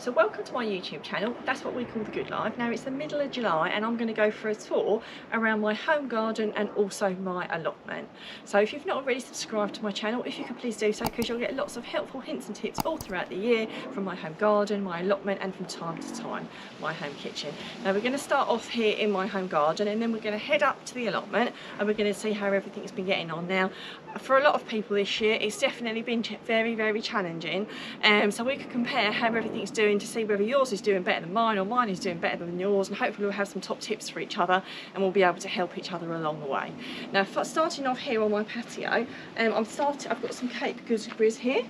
So welcome to my YouTube channel. That's what we call the Good Life. Now it's the middle of July and I'm going to go for a tour around my home garden and also my allotment. So if you've not already subscribed to my channel, if you could please do so, because you'll get lots of helpful hints and tips all throughout the year from my home garden, my allotment, and from time to time my home kitchen. Now we're going to start off here in my home garden and then we're going to head up to the allotment and we're going to see how everything's been getting on. Now for a lot of people this year it's definitely been very challenging, so we could compare how everything's doing to see whether yours is doing better than mine or mine is doing better than yours, and hopefully we'll have some top tips for each other and we'll be able to help each other along the way. Now starting off here on my patio, I've got some Cape gooseberries here.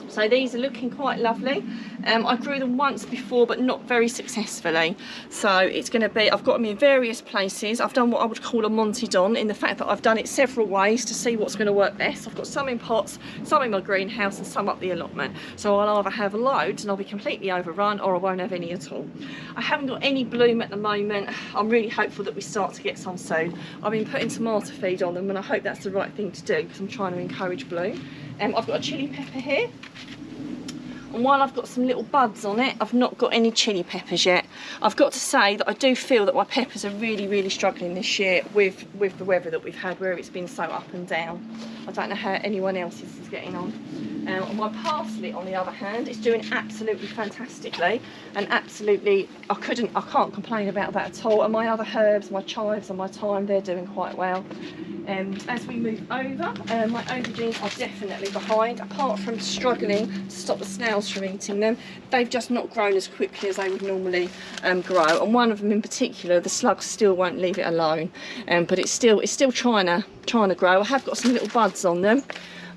So these are looking quite lovely. I grew them once before but not very successfully. So it's going to be, I've got them in various places. I've done what I would call a Monty Don in the fact that I've done it several ways to see what's going to work best. I've got some in pots, some in my greenhouse and some up the allotment. So I'll either have loads and I'll be completely overrun, or I won't have any at all. I haven't got any bloom at the moment. I'm really hopeful that we start to get some soon. I've been putting tomato feed on them and I hope that's the right thing to do because I'm trying to encourage bloom. I've got a chilli pepper here. And while I've got some little buds on it, I've not got any chilli peppers yet. I've got to say that I do feel that my peppers are really struggling this year with the weather that we've had, where it's been so up and down. I don't know how anyone else's is getting on. My parsley, on the other hand, is doing absolutely fantastically, and absolutely, I can't complain about that at all. And my other herbs, my chives and my thyme, they're doing quite well. As we move over, my aubergines are definitely behind, apart from struggling to stop the snails from eating them. They've just not grown as quickly as they would normally grow, and one of them in particular, the slugs still won't leave it alone, but it's still trying to grow. I have got some little buds on them,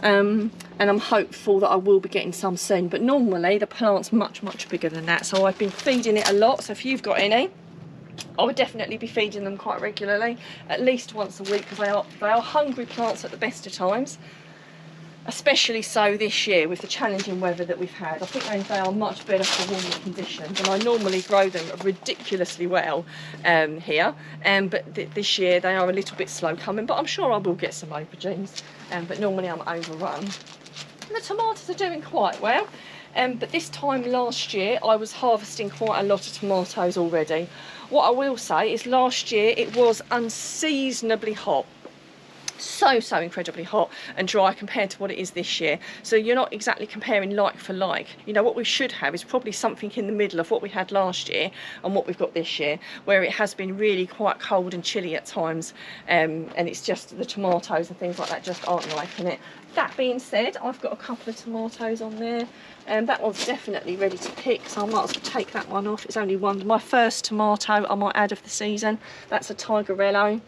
and I'm hopeful that I will be getting some soon, but normally the plant's much bigger than that. So I've been feeding it a lot, so if you've got any, I would definitely be feeding them quite regularly, at least once a week, because they are hungry plants at the best of times, especially so this year with the challenging weather that we've had. I think they are much better for warmer conditions, and I normally grow them ridiculously well here, but this year they are a little bit slow coming, but I'm sure I will get some aubergines, but normally I'm overrun. And the tomatoes are doing quite well. But this time last year I was harvesting quite a lot of tomatoes already. What I will say is last year it was unseasonably hot. So incredibly hot and dry compared to what it is this year. So you're not exactly comparing like for like. You know, what we should have is probably something in the middle of what we had last year and what we've got this year, where it has been really quite cold and chilly at times, and it's just the tomatoes and things like that just aren't liking it. That being said, I've got a couple of tomatoes on there, and that one's definitely ready to pick, so I might as well take that one off. It's only one, my first tomato I might add of the season. That's a Tigerello.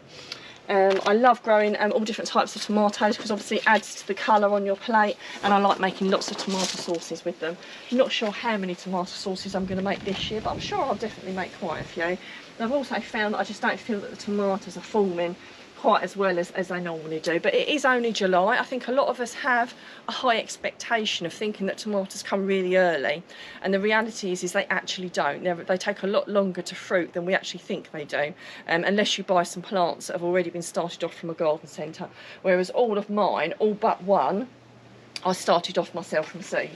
I love growing all different types of tomatoes because obviously it adds to the colour on your plate, and I like making lots of tomato sauces with them. I'm not sure how many tomato sauces I'm going to make this year, but I'm sure I'll definitely make quite a few. And I've also found that I just don't feel that the tomatoes are forming quite as well as they normally do, but it is only July. I think a lot of us have a high expectation of thinking that tomatoes come really early, and the reality is they actually don't. They take a lot longer to fruit than we actually think they do, unless you buy some plants that have already been started off from a garden centre, whereas all of mine, all but one, I started off myself from seed.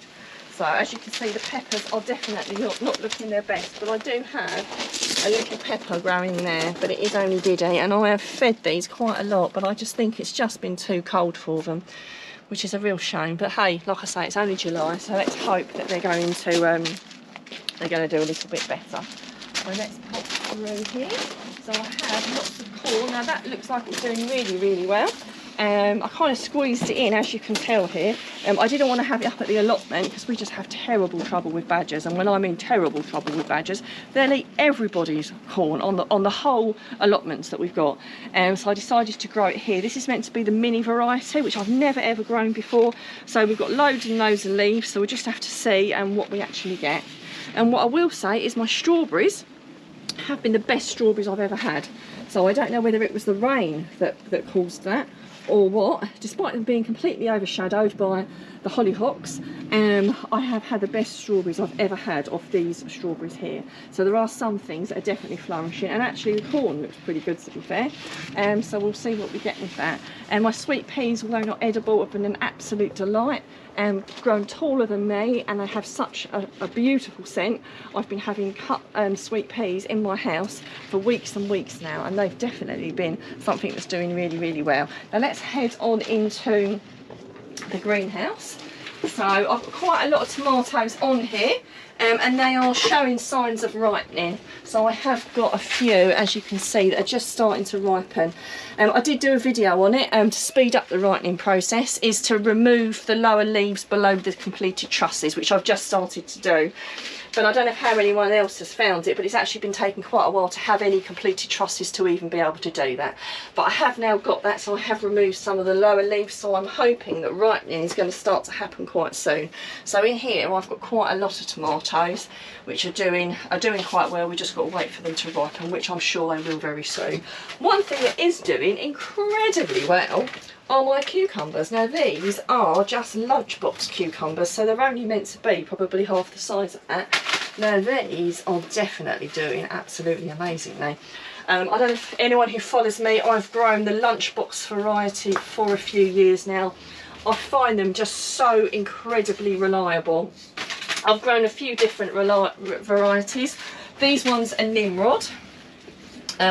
So as you can see, the peppers are definitely not looking their best, but I do have a little pepper growing there, but it is only Diddy, and I have fed these quite a lot, but I just think it's just been too cold for them, which is a real shame. But hey, like I say, it's only July, so let's hope that they're going to do a little bit better. So let's pop through here. So I have lots of corn. Now that looks like it's doing really well. I kind of squeezed it in, as you can tell here. I didn't want to have it up at the allotment because we just have terrible trouble with badgers, and when I mean terrible trouble with badgers, they'll eat everybody's corn on the whole allotments that we've got. So I decided to grow it here. This is meant to be the mini variety, which I've never ever grown before. So we've got loads and loads of leaves, so we just have to see what we actually get. And what I will say is my strawberries have been the best strawberries I've ever had. So I don't know whether it was the rain that caused that or what, despite them being completely overshadowed by the hollyhocks. I have had the best strawberries I've ever had of these strawberries here. So there are some things that are definitely flourishing, and actually the corn looks pretty good, to be fair. So we'll see what we get with that. And my sweet peas, although not edible, have been an absolute delight. grown taller than me, and they have such a beautiful scent. I've been having cut sweet peas in my house for weeks and weeks now, and they've definitely been something that's doing really, really well. Now let's head on into the greenhouse. So I've got quite a lot of tomatoes on here, and they are showing signs of ripening. So I have got a few, as you can see, that are just starting to ripen. I did do a video on it to speed up the ripening process, is to remove the lower leaves below the completed trusses, which I've just started to do. But I don't know how anyone else has found it, but it's actually been taking quite a while to have any completed trusses to even be able to do that. But I have now got that, so I have removed some of the lower leaves, so I'm hoping that ripening is going to start to happen quite soon. So in here I've got quite a lot of tomatoes which are doing quite well. We just got to wait for them to ripen, which I'm sure they will very soon. One thing that is doing incredibly well are my cucumbers. Now these are just lunchbox cucumbers, so they're only meant to be probably half the size of that. Now these are definitely doing absolutely amazingly. I don't know if anyone who follows me, I've grown the lunchbox variety for a few years now. I find them just so incredibly reliable. I've grown a few different varieties. These ones are Nimrod,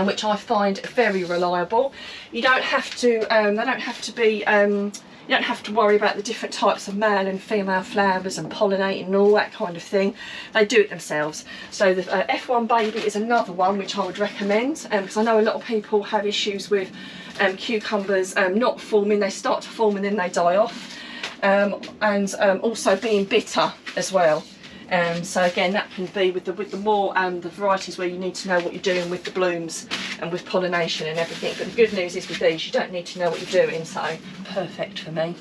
which I find very reliable. You don't have to. They don't have to be. You don't have to worry about the different types of male and female flowers and pollinating and all that kind of thing. They do it themselves. So the F1 Baby is another one which I would recommend, because I know a lot of people have issues with cucumbers not forming. They start to form and then they die off, and also being bitter as well. So again, that can be with the more the varieties where you need to know what you're doing with the blooms and with pollination and everything. But the good news is with these, you don't need to know what you're doing, so perfect for me.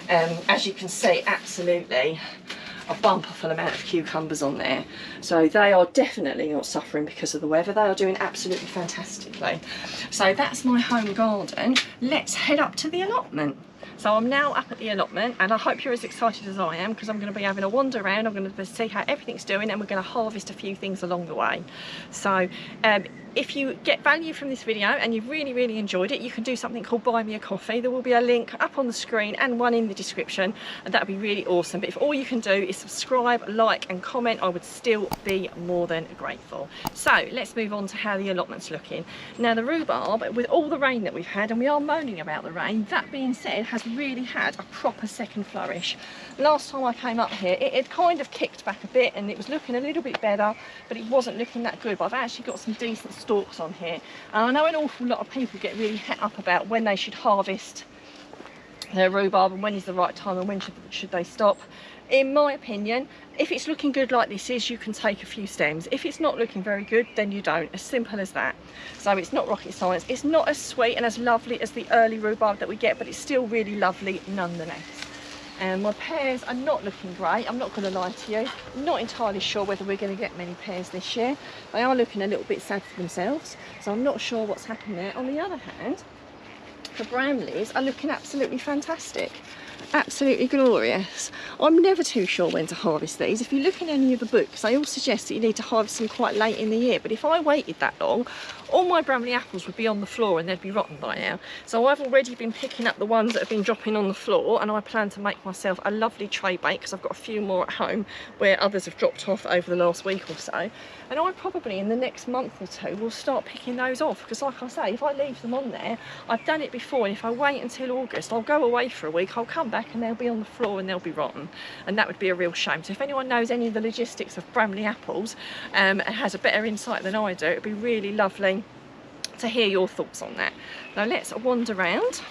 As you can see, absolutely a bumperful amount of cucumbers on there. So they are definitely not suffering because of the weather. They are doing absolutely fantastically. So that's my home garden. Let's head up to the allotment. So I'm now up at the allotment, and I hope you're as excited as I am, because I'm going to be having a wander around. I'm going to see how everything's doing, and we're going to harvest a few things along the way. So if you get value from this video and you've really enjoyed it, you can do something called Buy Me a Coffee. There will be a link up on the screen and one in the description, and that would be really awesome. But if all you can do is subscribe, like and comment, I would still be more than grateful. So let's move on to how the allotment's looking. Now the rhubarb, with all the rain that we've had, and we are moaning about the rain, that being said, has really had a proper second flourish. Last time I came up here, it had kind of kicked back a bit and it was looking a little bit better, but it wasn't looking that good. But I've actually got some decent stalks on here, and I know an awful lot of people get really het up about when they should harvest their rhubarb and when is the right time and when should they stop. In my opinion, if it's looking good like this is, you can take a few stems. If it's not looking very good, then you don't. As simple as that. So it's not rocket science. It's not as sweet and as lovely as the early rhubarb that we get, but it's still really lovely nonetheless. And my pears are not looking great, I'm not going to lie to you. I'm not entirely sure whether we're going to get many pears this year. They are looking a little bit sad for themselves, so I'm not sure what's happened there. On the other hand, the bramleys are looking absolutely fantastic. Absolutely glorious. I'm never too sure when to harvest these. If you look in any of the books, they all suggest that you need to harvest them quite late in the year, but if I waited that long, all my bramley apples would be on the floor and they'd be rotten by now. So I've already been picking up the ones that have been dropping on the floor, and I plan to make myself a lovely tray bake, because I've got a few more at home where others have dropped off over the last week or so. And I probably in the next month or two will start picking those off, because like I say, if I leave them on there, I've done it before, and if I wait until August, I'll go away for a week, I'll come back and they'll be on the floor and they'll be rotten, and that would be a real shame. So if anyone knows any of the logistics of bramley apples and has a better insight than I do, it'd be really lovely to hear your thoughts on that. Now let's wander around.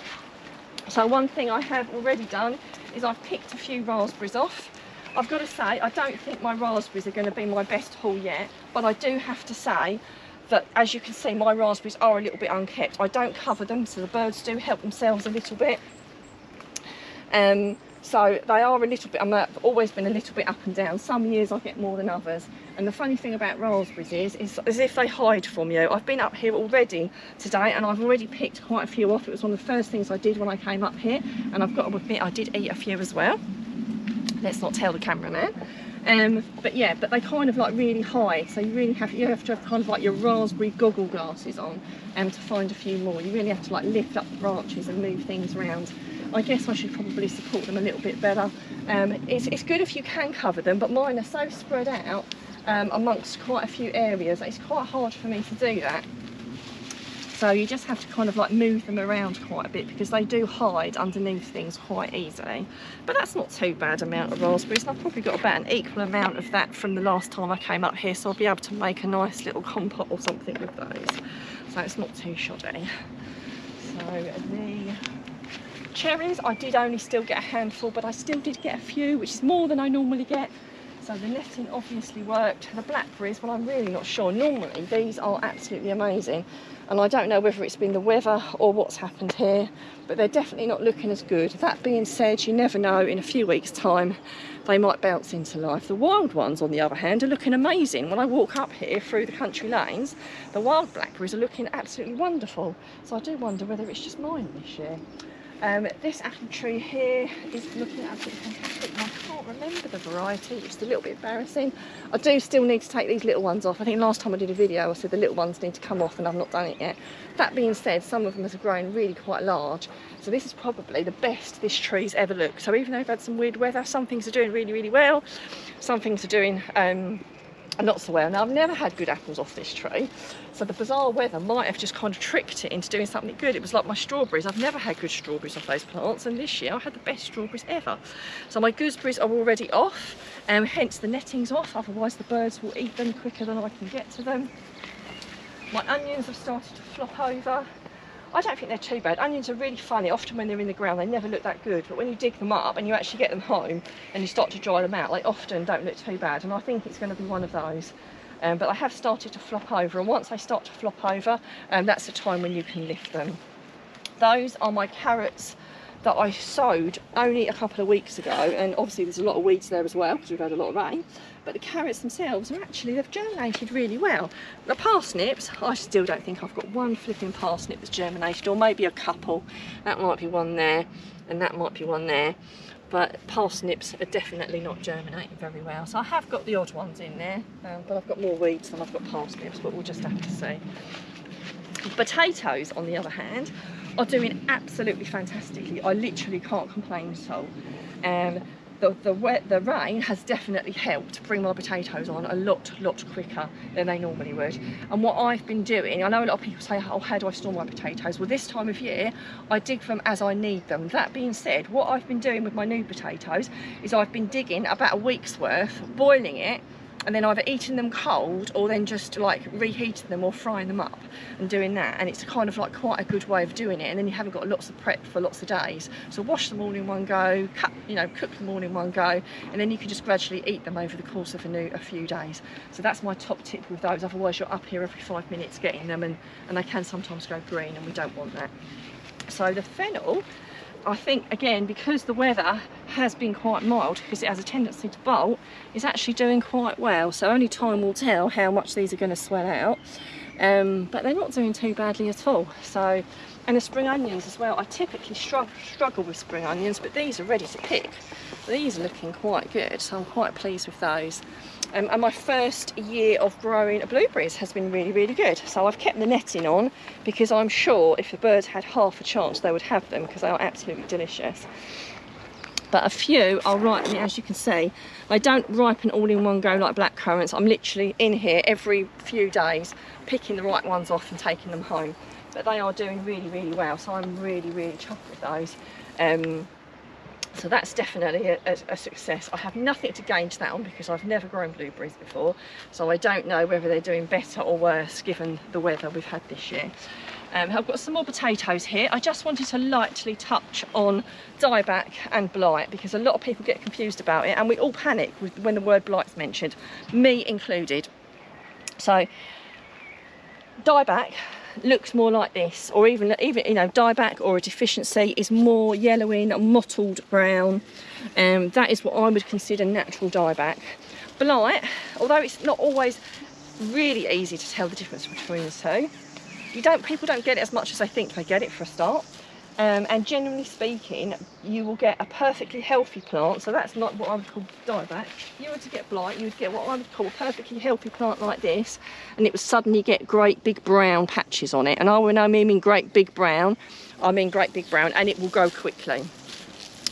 So one thing I have already done is I've picked a few raspberries off. I've got to say, I don't think my raspberries are going to be my best haul yet, but I do have to say that, as you can see, my raspberries are a little bit unkept. I don't cover them, so the birds do help themselves a little bit. So they are a little bit, I've always been a little bit up and down. Some years I get more than others. And the funny thing about raspberries is as if they hide from you. I've been up here already today and I've already picked quite a few off. It was one of the first things I did when I came up here. And I've got to admit, I did eat a few as well. Let's not tell the cameraman. But yeah, but they kind of like really hide. So you have to have kind of like your raspberry goggle glasses on to find a few more. You really have to like lift up the branches and move things around I guess I should probably support them a little bit better. It's good if you can cover them, but mine are so spread out amongst quite a few areas. It's quite hard for me to do that. So you just have to kind of like move them around quite a bit because they do hide underneath things quite easily. But that's not too bad amount of raspberries, and I've probably got about an equal amount of that from the last time I came up here, so I'll be able to make a nice little compote or something with those. So it's not too shoddy. So the cherries, I did only still get a handful, but I still did get a few, which is more than I normally get. So the netting obviously worked. The blackberries, well, I'm really not sure. Normally these are absolutely amazing, and I don't know whether it's been the weather or what's happened here, but they're definitely not looking as good. That being said, you never know, in a few weeks time they might bounce into life. The wild ones, on the other hand, are looking amazing. When I walk up here through the country lanes, the wild blackberries are looking absolutely wonderful. So I do wonder whether it's just mine this year. This apple tree here is looking absolutely fantastic, and I can't remember the variety, which is a little bit embarrassing. I do still need to take these little ones off. I think last time I did a video I said the little ones need to come off, and I've not done it yet. That being said, some of them have grown really quite large, so this is probably the best this tree's ever looked. So even though I've had some weird weather, some things are doing really, really well, some things are doing not so well. Now, I've never had good apples off this tree, so the bizarre weather might have just kind of tricked it into doing something good. It was like my strawberries. I've never had good strawberries off those plants, and this year I had the best strawberries ever. So my gooseberries are already off, hence the netting's off, otherwise the birds will eat them quicker than I can get to them. My onions have started to flop over. I don't think they're too bad. Onions are really funny. Often when they're in the ground they never look that good, but when you dig them up and you actually get them home and you start to dry them out, they often don't look too bad, and I think it's going to be one of those. But I have started to flop over, and once they start to flop over, that's the time when you can lift them. Those are my carrots that I sowed only a couple of weeks ago, and obviously there's a lot of weeds there as well because we've had a lot of rain, but the carrots themselves are actually, they've germinated really well. The parsnips, I still don't think I've got one flipping parsnip that's germinated, or maybe a couple. That might be one there, and that might be one there, but parsnips are definitely not germinating very well. So I have got the odd ones in there, but I've got more weeds than I've got parsnips, but we'll just have to see. Potatoes, on the other hand, are doing absolutely fantastically. I literally can't complain at all. The rain has definitely helped bring my potatoes on a lot quicker than they normally would. And what I've been doing, I know a lot of people say, oh, how do I store my potatoes? Well, this time of year I dig them as I need them. That being said, what I've been doing with my new potatoes is I've been digging about a week's worth, boiling it, and then either eating them cold or then just like reheating them or frying them up and doing that. And it's kind of like quite a good way of doing it, and then you haven't got lots of prep for lots of days. So wash them all in one go, cook them all in one go, and then you can just gradually eat them over the course of a few days. So that's my top tip with those. Otherwise you're up here every 5 minutes getting them, and they can sometimes go green, and we don't want that. So the fennel, I think, again, because the weather has been quite mild, because it has a tendency to bolt, is actually doing quite well. So only time will tell how much these are going to swell out, but they're not doing too badly at all. So, and the spring onions as well, I typically struggle with spring onions, but these are ready to pick. These are looking quite good, so I'm quite pleased with those. And my first year of growing blueberries has been really, really good. So I've kept the netting on because I'm sure if the birds had half a chance they would have them, because they are absolutely delicious. But a few are ripening, as you can see. They don't ripen all in one go like black currants. I'm literally in here every few days picking the right ones off and taking them home. But they are doing really, really well, so I'm really, really chuffed with those. So that's definitely a success. I have nothing to gauge that on because I've never grown blueberries before, so I don't know whether they're doing better or worse given the weather we've had this year. I've got some more potatoes here. I just wanted to lightly touch on dieback and blight, because a lot of people get confused about it, and we all panic when the word blight's mentioned, me included. So dieback looks more like this, or even dieback or a deficiency is more yellowing, mottled brown. That is what I would consider natural dieback. Blight, although it's not always really easy to tell the difference between the two, people don't get it as much as they think they get it for a start. And generally speaking, you will get a perfectly healthy plant, so that's not what I would call dieback. If you were to get blight, you would get what I would call a perfectly healthy plant like this, and it would suddenly get great big brown patches on it. And when I mean great big brown, I mean great big brown, and it will grow quickly.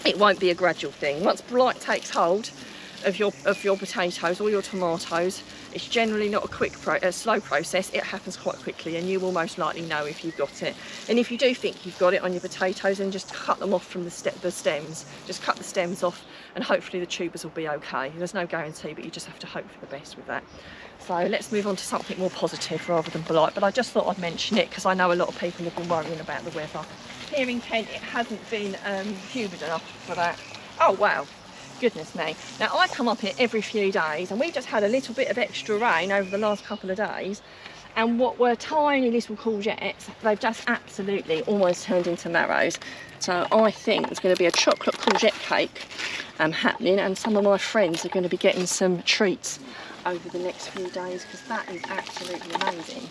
it won't be a gradual thing. Once blight takes hold of your potatoes or your tomatoes, it's generally not a slow process. It happens quite quickly, and you will most likely know if you've got it. And if you do think you've got it on your potatoes, then just cut them off from the stems. Just cut the stems off, and hopefully the tubers will be okay. There's no guarantee, but you just have to hope for the best with that. So let's move on to something more positive rather than blight. But I just thought I'd mention it because I know a lot of people have been worrying about the weather. Here in Kent, it hasn't been humid enough for that. Oh wow. Goodness me. Now I come up here every few days, and we've just had a little bit of extra rain over the last couple of days, and what were tiny little courgettes, they've just absolutely almost turned into marrows. So I think there's going to be a chocolate courgette cake happening, and some of my friends are going to be getting some treats over the next few days, because that is absolutely amazing.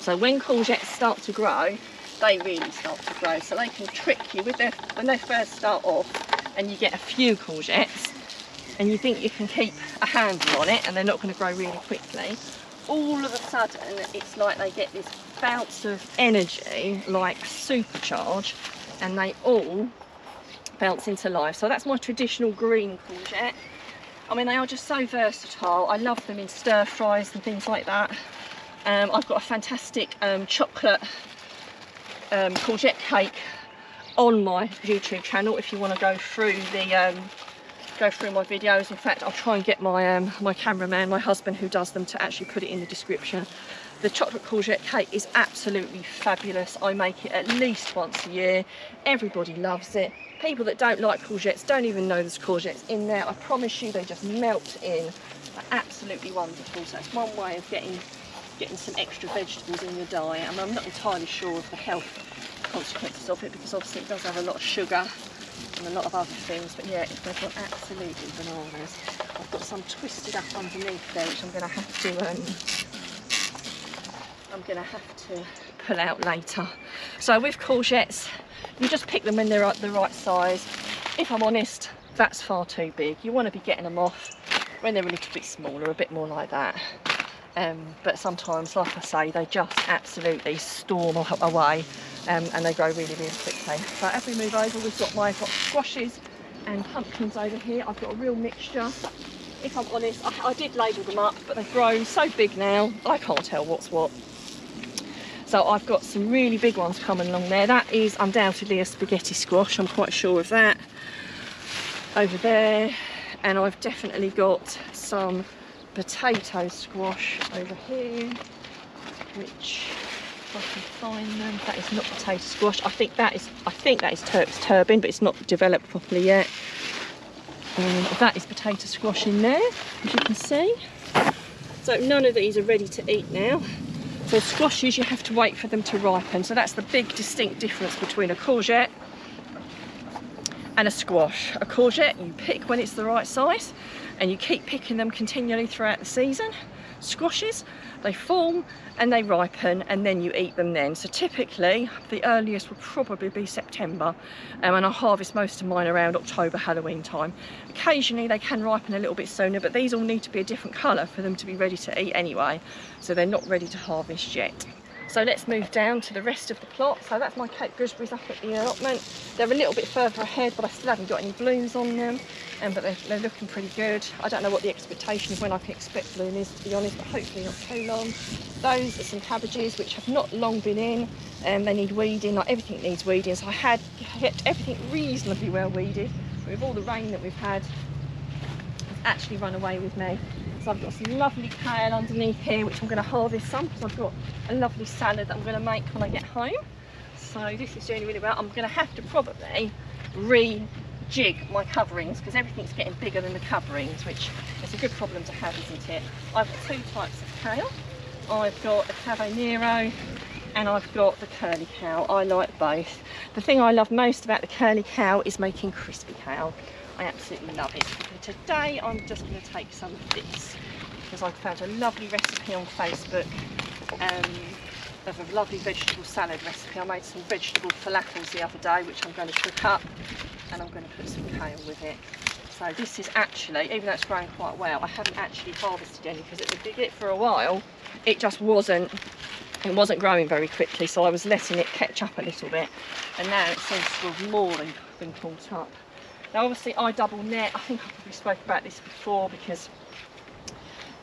So when courgettes start to grow, they really start to grow, so they can trick you with when they first start off, and you get a few courgettes and you think you can keep a handle on it and they're not going to grow really quickly. All of a sudden it's like they get this bounce of energy, like supercharge, and they all bounce into life. So that's my traditional green courgette. I mean, they are just so versatile. I love them in stir fries and things like that. I've got a fantastic chocolate courgette cake on my YouTube channel if you want to go through my videos. In fact, I'll try and get my my cameraman, my husband who does them, to actually put it in the description. The chocolate courgette cake is absolutely fabulous. I make it at least once a year. Everybody loves it. People that don't like courgettes don't even know there's courgettes in there. I promise you, they just melt in. They're absolutely wonderful. So it's one way of getting some extra vegetables in your diet. And I'm not entirely sure of the health consequences of it, because obviously it does have a lot of sugar and a lot of other things, but yeah, they've got absolutely bananas. I've got some twisted up underneath there, which I'm going to have to pull out later. So with courgettes, you just pick them when they're at the right size. If I'm honest, that's far too big. You want to be getting them off when they're a little bit smaller, a bit more like that. But sometimes, like I say, they just absolutely storm away, and they grow really, really quickly. So as we move over, I've got squashes and pumpkins over here. I've got a real mixture. If I'm honest, I did label them up, but they've grown so big now, I can't tell what's what. So I've got some really big ones coming along there. That is undoubtedly a spaghetti squash, I'm quite sure of that. Over there, and I've definitely got some potato squash over here, which, if I can find them, that is not potato squash. I think that is Turk's turbin, but it's not developed properly yet. That is potato squash in there, as you can see. So none of these are ready to eat now. So squashes, you have to wait for them to ripen. So that's the big distinct difference between a courgette and a squash. A courgette you pick when it's the right size, and you keep picking them continually throughout the season. Squashes, they form and they ripen, and then you eat them then. So typically the earliest would probably be September, and I harvest most of mine around October, Halloween time. Occasionally they can ripen a little bit sooner, but these all need to be a different colour for them to be ready to eat anyway, so they're not ready to harvest yet. So let's move down to the rest of the plot. So that's my Cape gooseberries up at the allotment. They're a little bit further ahead, but I still haven't got any blooms on them. But they're looking pretty good. I don't know what the expectation of when I can expect bloom is, to be honest, but hopefully not too long. Those are some cabbages which have not long been in. They need weeding, like everything needs weeding. So I had kept everything reasonably well weeded. But with all the rain that we've had, it's actually run away with me. So I've got some lovely kale underneath here, which I'm going to harvest some, because I've got a lovely salad that I'm going to make when I get home. So this is doing really well. I'm going to have to probably rejig my coverings, because everything's getting bigger than the coverings, which is a good problem to have, isn't it? I've got two types of kale. I've got a Cave Nero and I've got the curly cow. I like both. The thing I love most about the curly cow is making crispy kale. I absolutely love it. And today I'm just going to take some of this, because I found a lovely recipe on Facebook of a lovely vegetable salad recipe. I made some vegetable falafels the other day, which I'm going to cook up, and I'm going to put some kale with it. So this is actually, even though it's growing quite well, I haven't actually harvested any, because at the beginning for a while it just wasn't growing very quickly, so I was letting it catch up a little bit, and now it seems to have more than caught up. Now obviously I double net. I think I probably spoke about this before, because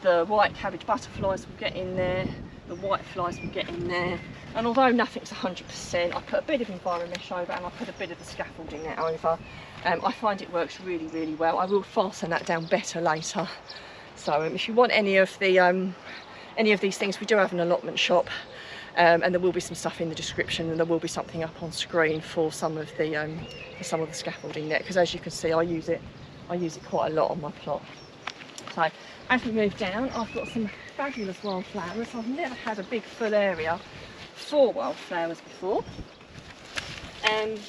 the white cabbage butterflies will get in there, the white flies will get in there, and although nothing's 100%, I put a bit of environment mesh over and I put a bit of the scaffolding net over. I find it works really, really well. I will fasten that down better later. So if you want any of these things, we do have an allotment shop, and there will be some stuff in the description, and there will be something up on screen for some of the scaffolding net, because as you can see, I use it quite a lot on my plot. So as we move down, I've got some fabulous wildflowers. I've never had a big full area for wildflowers before,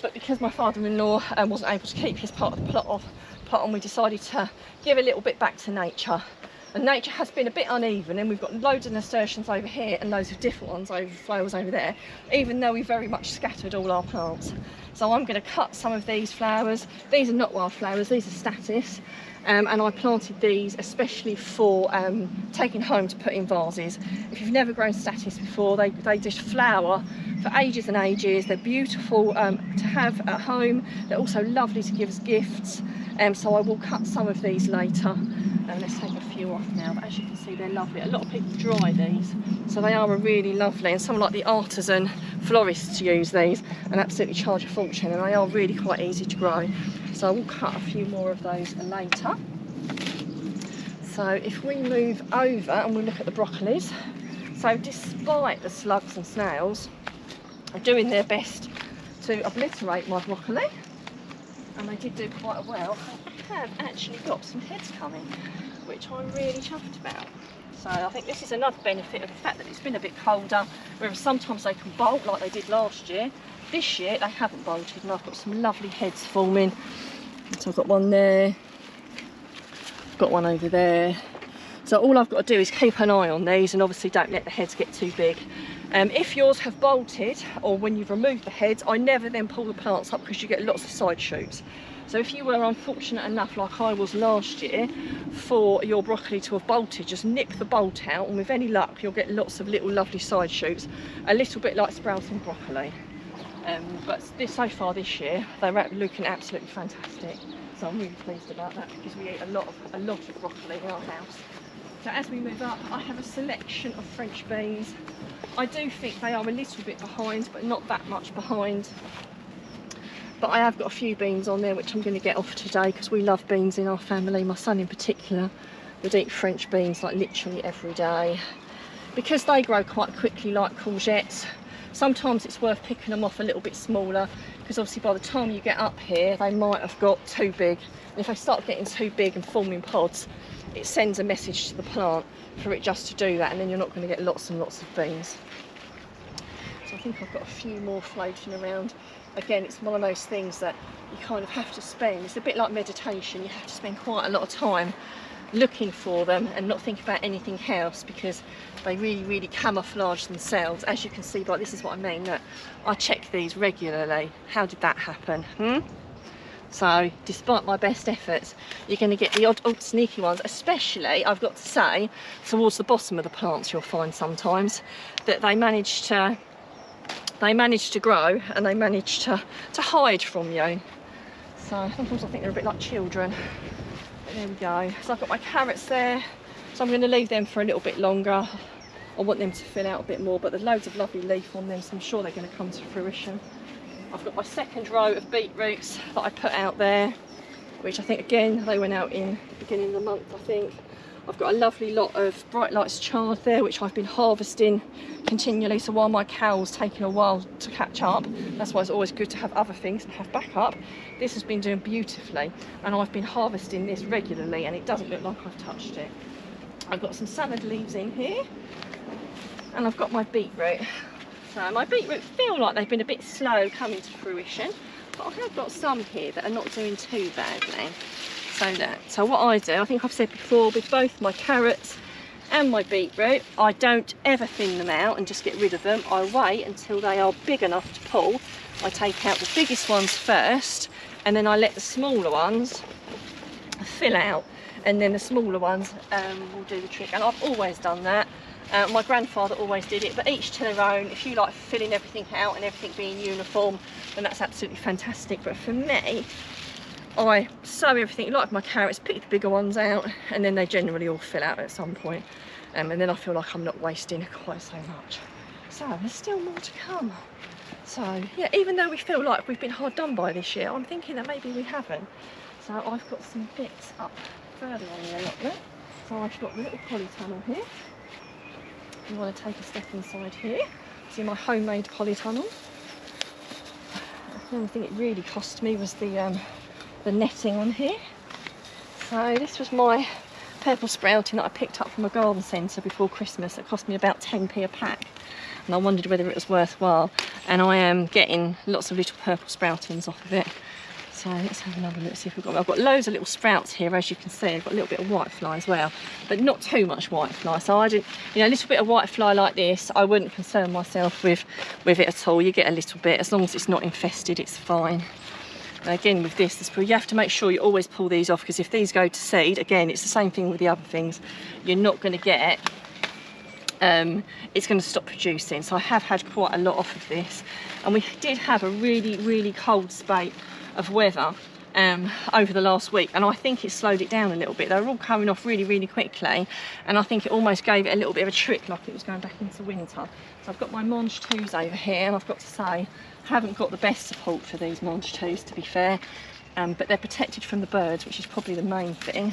but because my father-in-law wasn't able to keep his part of the plot on, we decided to give a little bit back to nature. And nature has been a bit uneven, and we've got loads of nasturtiums over here and loads of different ones over flowers over there, even though we very much scattered all our plants. So I'm going to cut some of these flowers. These are not wildflowers, these are statice, and I planted these especially for taking home to put in vases. If you've never grown statice before, they just flower for ages and ages. They're beautiful to have at home. They're also lovely to give as gifts, so I will cut some of these later. Let's take a few off now, but as you can see, they're lovely. A lot of people dry these, so they are really lovely, and some like the artisan florists use these and absolutely charge a fortune, and they are really quite easy to grow. So I will cut a few more of those later. So if we move over and we look at the broccolis, so despite the slugs and snails are doing their best to obliterate my broccoli, and they did do quite well, I have actually got some heads coming, which I'm really chuffed about. So I think this is another benefit of the fact that it's been a bit colder, whereas sometimes they can bolt like they did last year. This year they haven't bolted, and I've got some lovely heads forming. So I've got one there, I've got one over there. So all I've got to do is keep an eye on these, and obviously don't let the heads get too big. If yours have bolted, or when you've removed the heads, I never then pull the plants up, because you get lots of side shoots. So if you were unfortunate enough, like I was last year, for your broccoli to have bolted, just nip the bolt out, and with any luck you'll get lots of little lovely side shoots, a little bit like sprouting broccoli. But so far this year they're looking absolutely fantastic, so I'm really pleased about that, because we eat a lot of broccoli in our house. So as we move up, I have a selection of French beans. I do think they are a little bit behind, but not that much behind. But I have got a few beans on there which I'm going to get off today, because we love beans in our family. My son in particular would eat French beans like literally every day. Because they grow quite quickly like courgettes, sometimes it's worth picking them off a little bit smaller, because obviously by the time you get up here they might have got too big. And if they start getting too big and forming pods, it sends a message to the plant for it just to do that, and then you're not going to get lots and lots of beans. So I think I've got a few more floating around. Again, it's one of those things that you kind of have to spend, it's a bit like meditation, you have to spend quite a lot of time looking for them and not think about anything else, because they really camouflage themselves. As you can see, but this is what I mean, that I check these regularly. How did that happen? So despite my best efforts, you're going to get the odd sneaky ones, especially, I've got to say, towards the bottom of the plants. You'll find sometimes that they manage to grow, and they manage to hide from you. So sometimes I think they're a bit like children. But there we go. So I've got my carrots there, so I'm going to leave them for a little bit longer. I want them to fill out a bit more, but there's loads of lovely leaf on them, so I'm sure they're going to come to fruition. I've got my second row of beetroots that I put out there, which I think, again, they went out in the beginning of the month, I think. I've got a lovely lot of Bright Lights chard there, which I've been harvesting continually. So while my cow's taking a while to catch up, that's why it's always good to have other things and have backup. This has been doing beautifully, and I've been harvesting this regularly, and it doesn't look like I've touched it. I've got some salad leaves in here, and I've got my beetroot. So my beetroot feel like they've been a bit slow coming to fruition, but I have got some here that are not doing too badly. So what I do, I think I've said before, with both my carrots and my beetroot, I don't ever thin them out and just get rid of them. I wait until they are big enough to pull. I take out the biggest ones first, and then I let the smaller ones fill out, and then the smaller ones will do the trick. And I've always done that. My grandfather always did it, but each to their own. If you like filling everything out and everything being uniform, then that's absolutely fantastic. But for me, I sow everything, like my carrots, pick the bigger ones out, and then they generally all fill out at some point. And then I feel like I'm not wasting quite so much. So there's still more to come. So yeah, even though we feel like we've been hard done by this year, I'm thinking that maybe we haven't. So I've got some bits up further on the allotment. So I've got the little polytunnel here. You want to take a step inside here. See my homemade polytunnel. The only thing it really cost me was the netting on here. So this was my purple sprouting that I picked up from a garden centre before Christmas. It cost me about 10p a pack, and I wondered whether it was worthwhile. And I am getting lots of little purple sproutings off of it. So let's have another look, see if we've got. I've got loads of little sprouts here, as you can see. I've got a little bit of whitefly as well, but not too much whitefly. So I didn't, you know, a little bit of whitefly like this, I wouldn't concern myself with it at all. You get a little bit, as long as it's not infested, it's fine. And again, with this, you have to make sure you always pull these off, because if these go to seed, again, it's the same thing with the other things. You're not going to get, it's going to stop producing. So I have had quite a lot off of this, and we did have a really, really cold spate of weather over the last week, and I think it slowed it down a little bit. They were all coming off really, really quickly, and I think it almost gave it a little bit of a trick, like it was going back into winter. So I've got my Monge 2s over here, and I've got to say, I haven't got the best support for these Monge 2s, to be fair, but they're protected from the birds, which is probably the main thing.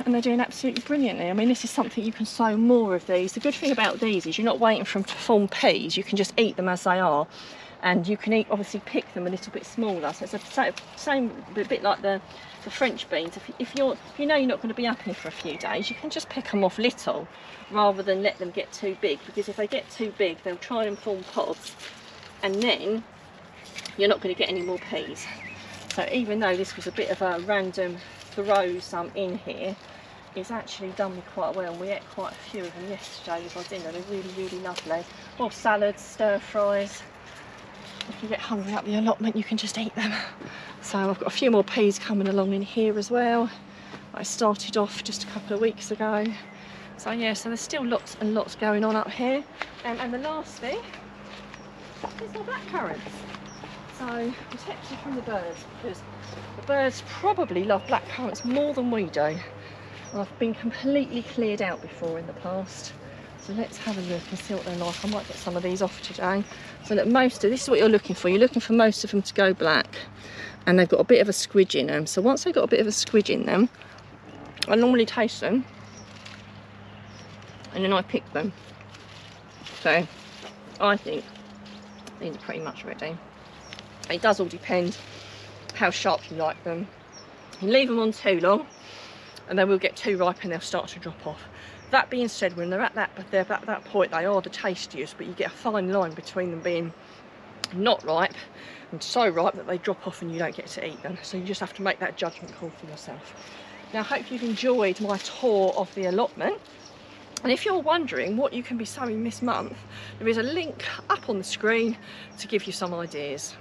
And they're doing absolutely brilliantly. I mean, this is something you can sow more of these. The good thing about these is you're not waiting for them to form peas. You can just eat them as they are. And you can obviously pick them a little bit smaller. So it's the same bit like the French beans. If you know you're not going to be up here for a few days, you can just pick them off little rather than let them get too big. Because if they get too big, they'll try and form pods, and then you're not going to get any more peas. So even though this was a bit of a random throw some in here, it's actually done me quite well. We ate quite a few of them yesterday with our dinner. They're really, really lovely. Well, salads, stir fries. If you get hungry up the allotment, you can just eat them. So I've got a few more peas coming along in here as well. I started off just a couple of weeks ago. So yeah, so there's still lots and lots going on up here. And the last thing is my blackcurrants. So protected from the birds, because the birds probably love blackcurrants more than we do. And I've been completely cleared out before in the past. So let's have a look and see what they're like. I might get some of these off today. So that this is what you're looking for. You're looking for most of them to go black, and they've got a bit of a squidge in them. So once they've got a bit of a squidge in them, I normally taste them, and then I pick them. So I think these are pretty much ready. It does all depend how sharp you like them. You leave them on too long, and they will get too ripe and they'll start to drop off. That being said, when they're at that point, they are the tastiest, but you get a fine line between them being not ripe and so ripe that they drop off and you don't get to eat them. So you just have to make that judgment call for yourself. Now, I hope you've enjoyed my tour of the allotment. And if you're wondering what you can be sowing this month, there is a link up on the screen to give you some ideas.